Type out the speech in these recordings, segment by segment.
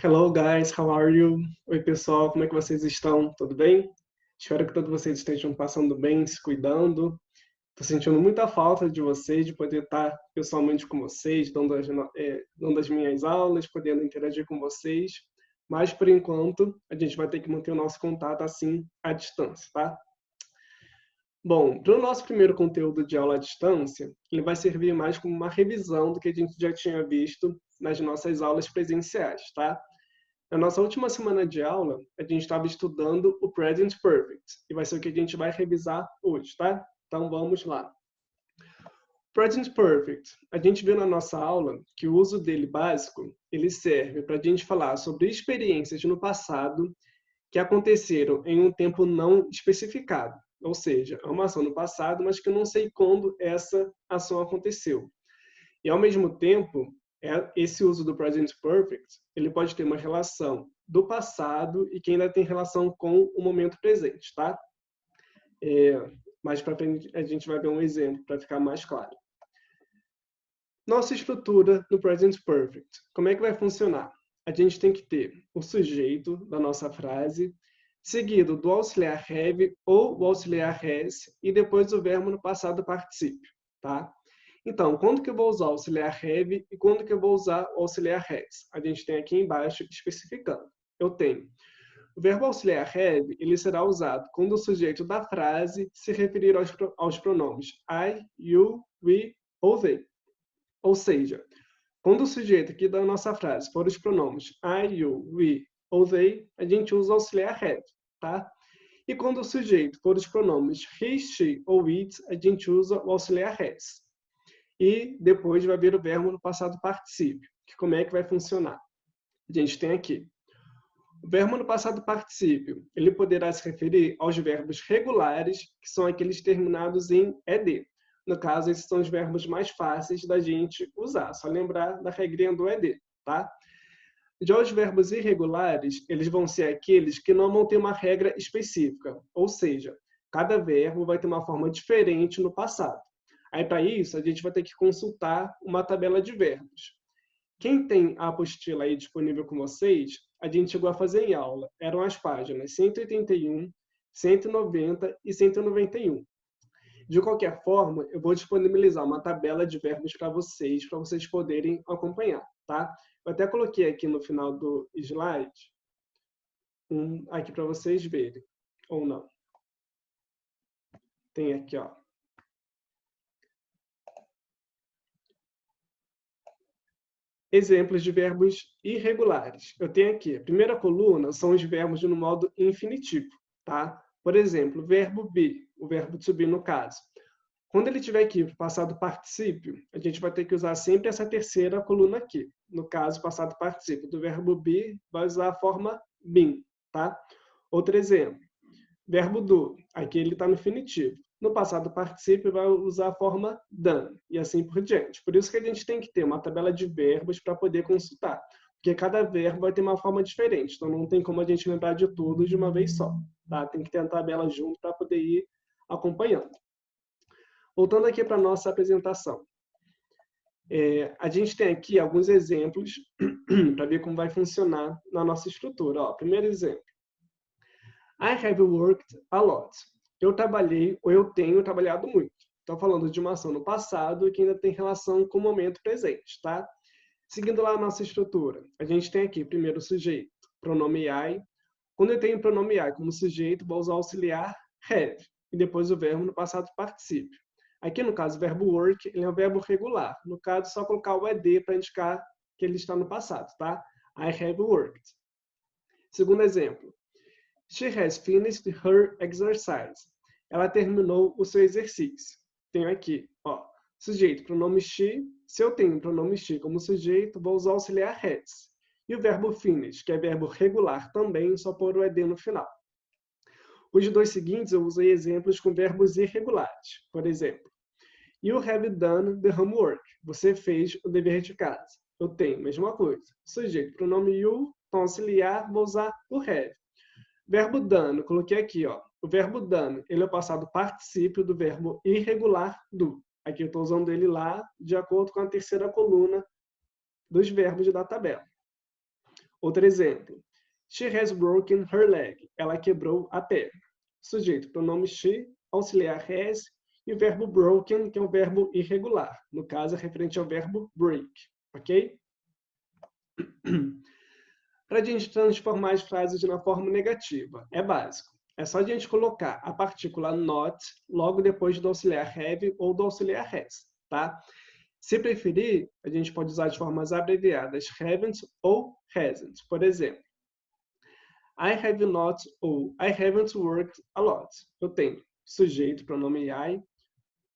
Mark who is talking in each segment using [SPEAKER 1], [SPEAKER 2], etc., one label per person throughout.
[SPEAKER 1] Hello guys, how are you? Oi pessoal, como é que vocês estão? Tudo bem? Espero que todos vocês estejam passando bem, se cuidando. Estou sentindo muita falta de vocês, de poder estar pessoalmente com vocês, dando as minhas aulas, podendo interagir com vocês. Mas por enquanto, a gente vai ter que manter o nosso contato assim à distância, tá? Bom, para o nosso primeiro conteúdo de aula à distância, ele vai servir mais como uma revisão do que a gente já tinha visto nas nossas aulas presenciais, tá? Na nossa última semana de aula, a gente estava estudando o Present Perfect, e vai ser o que a gente vai revisar hoje, tá? Então vamos lá. Present Perfect, a gente viu na nossa aula que o uso dele básico, ele serve para a gente falar sobre experiências no passado que aconteceram em um tempo não especificado. Ou seja, é uma ação no passado, mas que eu não sei quando essa ação aconteceu. E, ao mesmo tempo, esse uso do present perfect, ele pode ter uma relação do passado e que ainda tem relação com o momento presente, tá? Mais para frente a gente vai ver um exemplo para ficar mais claro. Nossa estrutura no present perfect. Como é que vai funcionar? A gente tem que ter o sujeito da nossa frase, seguido do auxiliar have ou o auxiliar has, e depois o verbo no passado particípio, tá? Então, quando que eu vou usar o auxiliar have e quando que eu vou usar o auxiliar has? A gente tem aqui embaixo especificando. Eu tenho o verbo auxiliar have, ele será usado quando o sujeito da frase se referir aos pronomes I, you, we ou they. Ou seja, quando o sujeito aqui da nossa frase for os pronomes I, you, we ou they, a gente usa o auxiliar have, tá? E quando o sujeito for os pronomes he, she ou it, a gente usa o auxiliar has. E depois vai vir o verbo no passado particípio, que como é que vai funcionar? A gente tem aqui. O verbo no passado particípio, ele poderá se referir aos verbos regulares, que são aqueles terminados em ed. No caso, esses são os verbos mais fáceis da gente usar. Só lembrar da regrinha do ed, tá? Já os verbos irregulares, eles vão ser aqueles que não vão ter uma regra específica. Ou seja, cada verbo vai ter uma forma diferente no passado. Aí, para isso, a gente vai ter que consultar uma tabela de verbos. Quem tem a apostila aí disponível com vocês, a gente chegou a fazer em aula. Eram as páginas 181, 190 e 191. De qualquer forma, eu vou disponibilizar uma tabela de verbos para vocês poderem acompanhar, tá? Eu até coloquei aqui no final do slide, aqui para vocês verem, ou não. Tem aqui, ó. Exemplos de verbos irregulares. Eu tenho aqui, a primeira coluna são os verbos no modo infinitivo, tá? Por exemplo, o verbo be, o verbo to be no caso. Quando ele tiver aqui para o passado particípio, a gente vai ter que usar sempre essa terceira coluna aqui. No caso, passado particípio do verbo be, vai usar a forma been, tá? Outro exemplo, verbo do, aqui ele está no infinitivo. No passado particípio, vai usar a forma done, e assim por diante. Por isso que a gente tem que ter uma tabela de verbos para poder consultar, porque cada verbo vai ter uma forma diferente, então não tem como a gente lembrar de tudo de uma vez só, tá? Tem que ter a tabela junto para poder ir acompanhando. Voltando aqui para a nossa apresentação. A gente tem aqui alguns exemplos para ver como vai funcionar na nossa estrutura. Ó, primeiro exemplo. I have worked a lot. Eu trabalhei ou eu tenho trabalhado muito. Estou falando de uma ação no passado que ainda tem relação com o momento presente, tá? Seguindo lá a nossa estrutura. A gente tem aqui primeiro o sujeito, pronome I. Quando eu tenho o pronome I como sujeito, vou usar o auxiliar have. E depois o verbo no passado particípio. Aqui, no caso, o verbo work, ele é um verbo regular. No caso, só colocar o ed para indicar que ele está no passado, tá? I have worked. Segundo exemplo. She has finished her exercise. Ela terminou o seu exercício. Tenho aqui, ó, sujeito, pronome she. Se eu tenho o pronome she como sujeito, vou usar o auxiliar has. E o verbo finish, que é verbo regular também, só pôr o ed no final. Os dois seguintes eu usei exemplos com verbos irregulares. Por exemplo, you have done the homework. Você fez o dever de casa. Eu tenho, mesma coisa. Sujeito, pronome you, tom auxiliar, vou usar o have. Verbo done, coloquei aqui, ó. O verbo done, ele é o passado particípio do verbo irregular do. Aqui eu estou usando ele lá de acordo com a terceira coluna dos verbos da tabela. Outro exemplo. She has broken her leg. Ela quebrou a perna. Sujeito, pronome she, auxiliar has, e o verbo broken, que é um verbo irregular. No caso, é referente ao verbo break. Ok? Para a gente transformar as frases na forma negativa, é básico. É só a gente colocar a partícula not logo depois do auxiliar have ou do auxiliar has, tá? Se preferir, a gente pode usar de formas abreviadas haven't ou hasn't. Por exemplo, I have not ou I haven't worked a lot. Eu tenho sujeito, pronome I,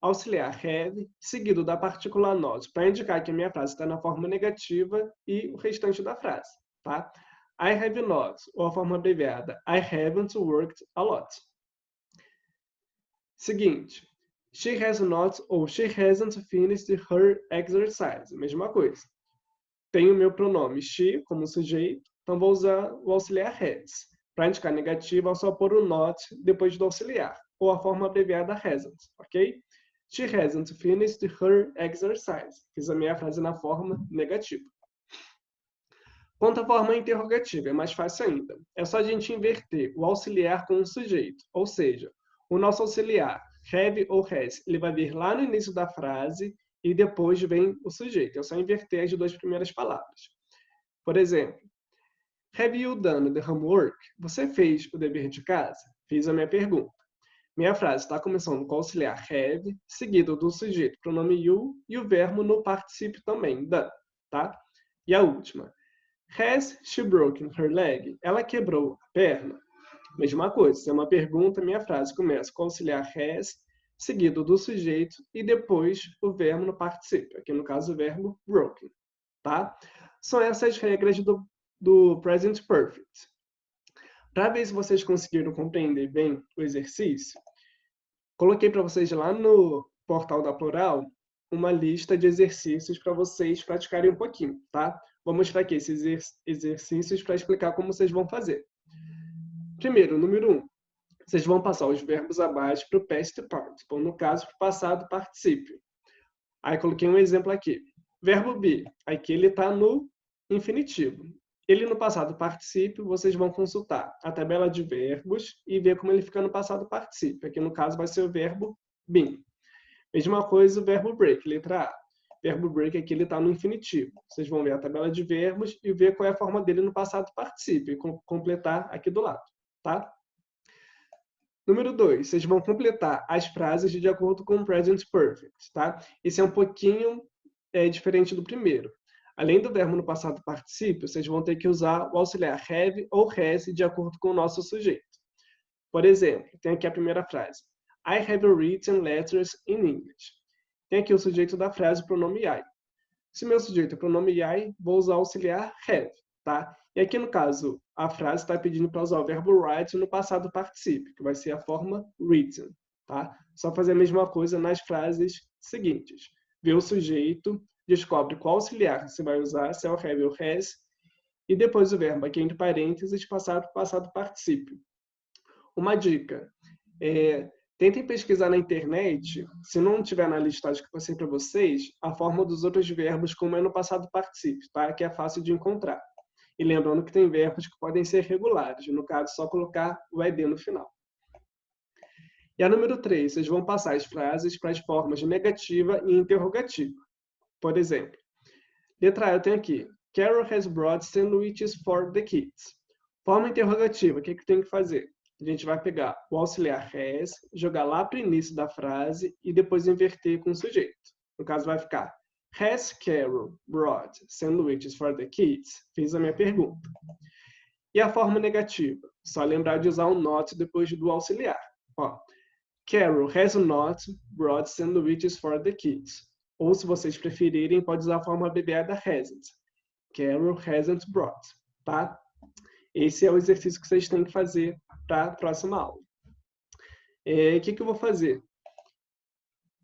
[SPEAKER 1] auxiliar have, seguido da partícula not, para indicar que a minha frase está na forma negativa e o restante da frase, tá? I have not, ou a forma abreviada, I haven't worked a lot. Seguinte, she has not ou she hasn't finished her exercise. Mesma coisa. Tenho o meu pronome she como sujeito, então vou usar o auxiliar has. Para indicar negativa, eu só pôr o not depois do auxiliar, ou a forma abreviada hasn't, ok? She hasn't finished her exercise. Fiz a minha frase na forma negativa. Quanto à forma interrogativa, é mais fácil ainda. É só a gente inverter o auxiliar com o sujeito. Ou seja, o nosso auxiliar, have ou has, ele vai vir lá no início da frase e depois vem o sujeito. É só inverter as duas primeiras palavras. Por exemplo, have you done the homework? Você fez o dever de casa? Fiz a minha pergunta. Minha frase está começando com o auxiliar have, seguido do sujeito, pronome you, e o verbo no particípio também, done, tá? E a última. Has she broken her leg? Ela quebrou a perna? Mesma coisa, se é uma pergunta, minha frase começa com o auxiliar has, seguido do sujeito e depois o verbo no particípio, aqui no caso o verbo broken, tá? São essas regras do present perfect. Para ver se vocês conseguiram compreender bem o exercício, coloquei para vocês lá no portal da Plural uma lista de exercícios para vocês praticarem um pouquinho, tá? Vou mostrar aqui esses exercícios para explicar como vocês vão fazer. Primeiro, número 1. Vocês vão passar os verbos abaixo para o past participle, no caso, para o passado particípio. Aí coloquei um exemplo aqui. Verbo be, aqui ele está no infinitivo. Ele no passado particípio, vocês vão consultar a tabela de verbos e ver como ele fica no passado particípio. Aqui no caso vai ser o verbo been. Mesma coisa o verbo break, letra A. Verbo break aqui ele está no infinitivo. Vocês vão ver a tabela de verbos e ver qual é a forma dele no passado particípio e completar aqui do lado, tá? Número 2, vocês vão completar as frases de acordo com o present perfect, tá? Esse é um pouquinho diferente do primeiro. Além do verbo no passado particípio, vocês vão ter que usar o auxiliar have ou has de acordo com o nosso sujeito. Por exemplo, tem aqui a primeira frase. I have written letters in English. Tem aqui o sujeito da frase, o pronome I. Se meu sujeito é pronome I, vou usar o auxiliar have, tá? E aqui, no caso, a frase está pedindo para usar o verbo write no passado particípio, que vai ser a forma written, tá? Só fazer a mesma coisa nas frases seguintes. Vê o sujeito, descobre qual auxiliar você vai usar, se é o have ou has, e depois o verbo aqui entre parênteses, passado para o passado particípio. Uma dica, tentem pesquisar na internet, se não tiver na listagem que eu passei para vocês, a forma dos outros verbos como é no passado particípio, tá? Que é fácil de encontrar. E lembrando que tem verbos que podem ser regulares, no caso, só colocar o ed no final. E a número 3, vocês vão passar as frases para as formas negativa e interrogativa. Por exemplo, letra A eu tenho aqui, Carol has brought sandwiches for the kids. Forma interrogativa, o que tem que fazer? A gente vai pegar o auxiliar has, jogar lá para o início da frase e depois inverter com o sujeito. No caso, vai ficar Has Carol brought sandwiches for the kids? Fiz a minha pergunta. E a forma negativa? Só lembrar de usar um not depois do auxiliar. Ó, Carol has not brought sandwiches for the kids. Ou, se vocês preferirem, pode usar a forma abreviada hasn't. Carol hasn't brought, tá? Esse é o exercício que vocês têm que fazer para a próxima aula. O que eu vou fazer?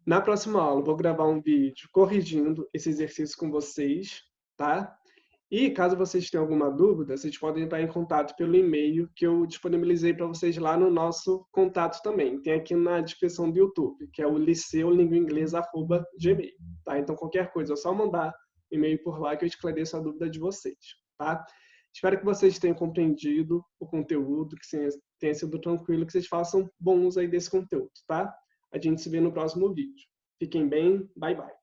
[SPEAKER 1] Na próxima aula, eu vou gravar um vídeo corrigindo esse exercício com vocês, tá? E caso vocês tenham alguma dúvida, vocês podem entrar em contato pelo e-mail que eu disponibilizei para vocês lá no nosso contato também. Tem aqui na descrição do YouTube, que é o liceulinguainglesa@gmail, tá? Então, qualquer coisa, é só mandar e-mail por lá que eu esclareço a dúvida de vocês, tá? Espero que vocês tenham compreendido o conteúdo, que tenha sido tranquilo, que vocês façam bom uso aí desse conteúdo, tá? A gente se vê no próximo vídeo. Fiquem bem, bye bye.